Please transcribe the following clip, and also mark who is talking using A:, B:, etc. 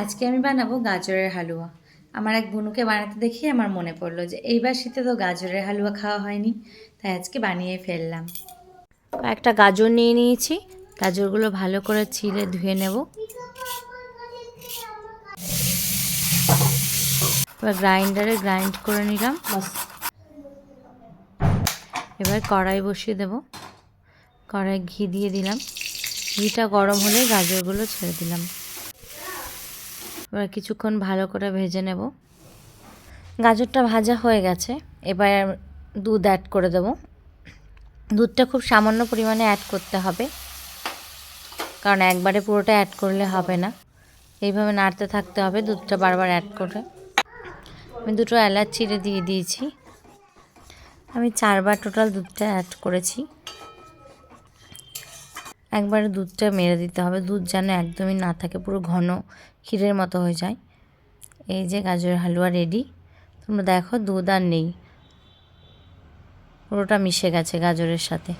A: আজকে আমি বানাবো গাজরের হালুয়া। আমার এক বুনুকে বানাতে দেখে আমার মনে পড়লো যে এইবার শীতে তো গাজরের হালুয়া খাওয়া হয়নি, তাই আজকে বানিয়ে ফেললাম।
B: একটা গাজর নিয়ে নিয়েছি, গাজরগুলো ভালো করে ছিলে ধুয়ে নেব। এবার গ্রাইন্ডারে গ্রাইন্ড করে নিলাম। এবার কড়াই বসিয়ে দেব, কড়াই ঘি দিয়ে দিলাম, ঘিটা গরম হলে গাজরগুলো ছেড়ে দিলাম। এবার কিছুক্ষণ ভালো করে ভেজে নেব। গাজরটা ভাজা হয়ে গেছে, এবার দুধ অ্যাড করে দেব। দুধটা খুব সামান্য পরিমাণে অ্যাড করতে হবে, কারণ একবারে পুরোটা অ্যাড করলে হবে না, এইভাবে নাড়তে থাকতে হবে দুধটা বারবার অ্যাড করে। আমি দুটো এলাচ চিড়ে দিয়ে দিয়েছি। আমি 4বার টোটাল দুধটা অ্যাড করেছি। একবারে দুধটা মেরে দিতে হবে, দুধ যেন একদমই না থাকে, পুরো ঘন ক্ষীরের মতো হয়ে যায়। এই যে গাজরের হালুয়া রেডি। তোমরা দেখো দুধ আর নেই, পুরোটা মিশে গেছে গাজরের সাথে।